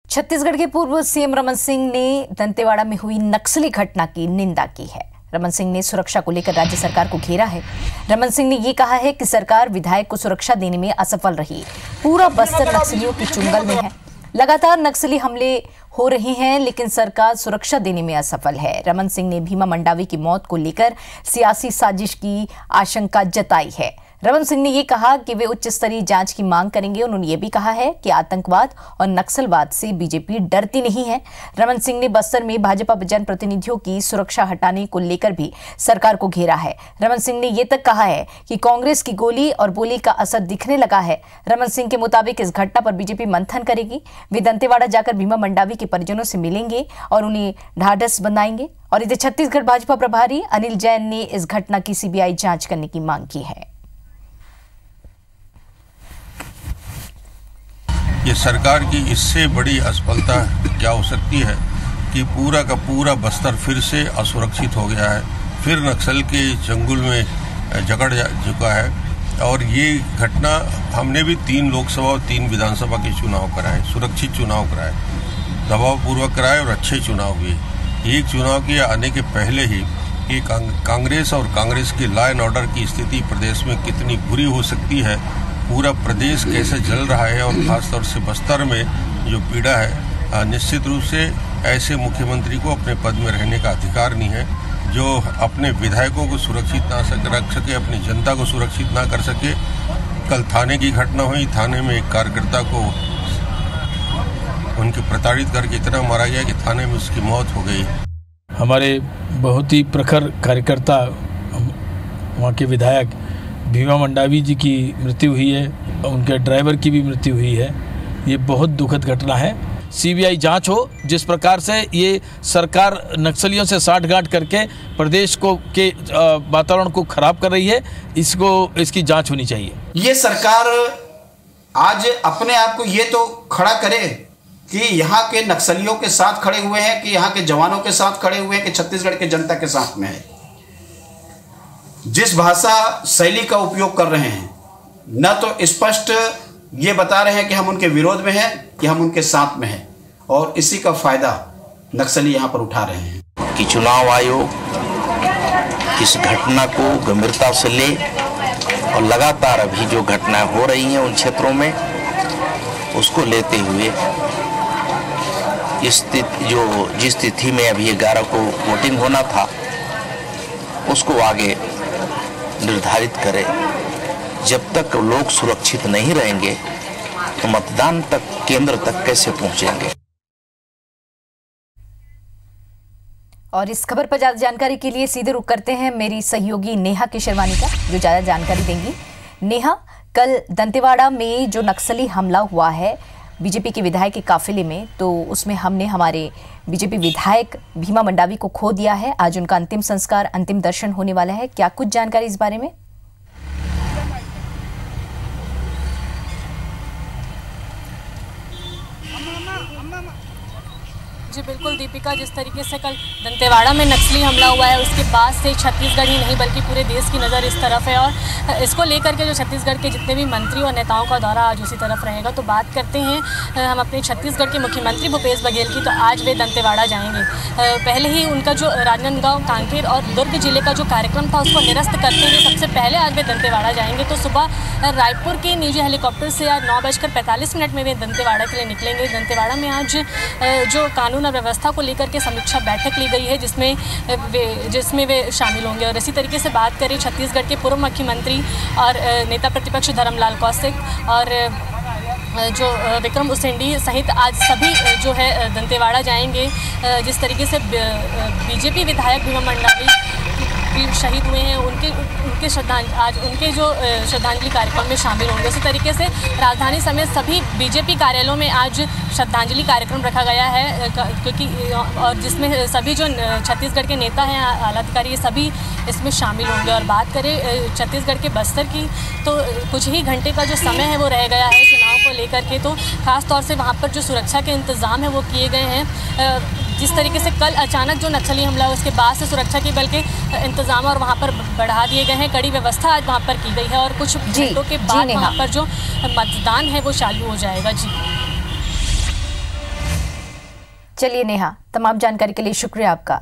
छत्तीसगढ़ के पूर्व सीएम रमन सिंह ने दंतेवाड़ा में हुई नक्सली घटना की निंदा की है। रमन सिंह ने सुरक्षा को लेकर राज्य सरकार को घेरा है। रमन सिंह ने ये कहा है कि सरकार विधायक को सुरक्षा देने में असफल रही। पूरा बस्तर नक्सलियों की चुंगल में है। लगातार नक्सली हमले हो रहे हैं, लेकिन सरकार सुरक्षा देने में असफल है। रमन सिंह ने भीमा मंडावी की मौत को लेकर सियासी साजिश की आशंका जताई है। रमन सिंह ने ये कहा कि वे उच्च स्तरीय जांच की मांग करेंगे। उन्होंने ये भी कहा है कि आतंकवाद और नक्सलवाद से बीजेपी डरती नहीं है। रमन सिंह ने बस्तर में भाजपा जनप्रतिनिधियों की सुरक्षा हटाने को लेकर भी सरकार को घेरा है। रमन सिंह ने ये तक कहा है कि कांग्रेस की गोली और बोली का असर दिखने लगा है। रमन सिंह के मुताबिक इस घटना पर बीजेपी मंथन करेगी। वे दंतेवाड़ा जाकर भीमा मंडावी के परिजनों से मिलेंगे और उन्हें ढाढ़स बंधाएंगे। और इधर छत्तीसगढ़ भाजपा प्रभारी अनिल जैन ने इस घटना की सीबीआई जांच करने की मांग की है। ये सरकार की इससे बड़ी असफलता क्या हो सकती है कि पूरा का पूरा बस्तर फिर से असुरक्षित हो गया है, फिर नक्सल के चंगुल में जकड़ चुका है। और ये घटना हमने भी 3 लोकसभा और 3 विधानसभा के चुनाव कराए, सुरक्षित चुनाव कराए, दबावपूर्वक कराए और अच्छे चुनाव हुए। एक चुनाव के आने के पहले ही कि कांग्रेस और कांग्रेस के लॉ एंड ऑर्डर की स्थिति प्रदेश में कितनी बुरी हो सकती है, पूरा प्रदेश कैसे जल रहा है और खासतौर से बस्तर में जो पीड़ा है, निश्चित रूप से ऐसे मुख्यमंत्री को अपने पद में रहने का अधिकार नहीं है, जो अपने विधायकों को सुरक्षित ना रख सके, अपनी जनता को सुरक्षित ना कर सके। कल थाने की घटना हुई, थाने में एक कार्यकर्ता को उनके प्रताड़ित करके इतना मारा गया कि थाने में उसकी मौत हो गई। हमारे बहुत ही प्रखर कार्यकर्ता वहाँ के विधायक भीमा मंडावी जी की मृत्यु हुई है, उनके ड्राइवर की भी मृत्यु हुई है। ये बहुत दुखद घटना है। सीबीआई जांच हो। जिस प्रकार से ये सरकार नक्सलियों से साठगांठ करके प्रदेश को के वातावरण को खराब कर रही है, इसकी जांच होनी चाहिए। ये सरकार आज अपने आप को ये तो खड़ा करे कि यहाँ के नक्सलियों के साथ खड़े हुए हैं, कि यहाँ के जवानों के साथ खड़े हुए हैं, कि छत्तीसगढ़ के जनता के साथ में है। जिस भाषा शैली का उपयोग कर रहे हैं, न तो स्पष्ट ये बता रहे हैं कि हम उनके विरोध में हैं कि हम उनके साथ में हैं, और इसी का फायदा नक्सली यहाँ पर उठा रहे हैं। कि चुनाव आयोग इस घटना को गंभीरता से ले और लगातार अभी जो घटनाएं हो रही हैं उन क्षेत्रों में, उसको लेते हुए जिस तिथि में अभी 11 को वोटिंग होना था, उसको आगे निर्धारित करे। जब तक लोग सुरक्षित नहीं रहेंगे तो मतदान तक केंद्र तक कैसे पहुंचेंगे। और इस खबर पर ज्यादा जानकारी के लिए सीधे रुख करते हैं मेरी सहयोगी नेहा किशरवानी का, जो ज्यादा जानकारी देंगी। नेहा, कल दंतेवाड़ा में जो नक्सली हमला हुआ है बीजेपी के विधायक के काफिले में, तो उसमें हमने हमारे बीजेपी विधायक भीमा मंडावी को खो दिया है। आज उनका अंतिम संस्कार, अंतिम दर्शन होने वाला है। क्या कुछ जानकारी इस बारे में? जी बिल्कुल दीपिका, जिस तरीके से कल दंतेवाड़ा में नक्सली हमला हुआ है, उसके बाद से छत्तीसगढ़ ही नहीं बल्कि पूरे देश की नज़र इस तरफ है। और इसको लेकर के जो छत्तीसगढ़ के जितने भी मंत्री और नेताओं का दौरा आज उसी तरफ रहेगा। तो बात करते हैं हम अपने छत्तीसगढ़ के मुख्यमंत्री भूपेश बघेल की। तो आज वे दंतेवाड़ा जाएंगे। पहले ही उनका जो राजनांदगांव, कांकेर और दुर्ग जिले का जो कार्यक्रम था उसको निरस्त करते हुए सबसे पहले आज वे दंतेवाड़ा जाएंगे। तो सुबह रायपुर के निजी हेलीकॉप्टर से आज 9:45 में वे दंतेवाड़ा के लिए निकलेंगे। दंतेवाड़ा में आज जो कानून और व्यवस्था को लेकर के समीक्षा बैठक ली गई है, जिसमें वे शामिल होंगे। और इसी तरीके से बात करें छत्तीसगढ़ के पूर्व मुख्यमंत्री और नेता प्रतिपक्ष धर्मलाल कौशिक और जो विक्रम उसेंडी सहित आज सभी जो है दंतेवाड़ा जाएंगे। जिस तरीके से बीजेपी विधायक भीमा मंडावी शहीद हुए हैं, उनके आज उनके जो श्रद्धांजलि कार्यक्रम में शामिल होंगे। उसी तरीके से राजधानी समेत सभी बीजेपी कार्यालयों में आज श्रद्धांजलि कार्यक्रम रखा गया है, क्योंकि और जिसमें सभी जो छत्तीसगढ़ के नेता हैं, आला अधिकारी, ये सभी इसमें शामिल होंगे। और बात करें छत्तीसगढ़ के बस्तर की, तो कुछ ही घंटे का जो समय है वो रह गया है चुनाव को लेकर के। तो खास तौर से वहाँ पर जो सुरक्षा के इंतज़ाम है वो किए गए हैं। जिस तरीके से कल अचानक जो नक्सली हमला है उसके बाद से सुरक्षा के बल के इंतजाम और वहाँ पर बढ़ा दिए गए हैं। कड़ी व्यवस्था आज वहाँ पर की गई है और कुछ घंटों के बाद वहाँ पर जो मतदान है वो चालू हो जाएगा। जी चलिए नेहा, तमाम जानकारी के लिए शुक्रिया आपका।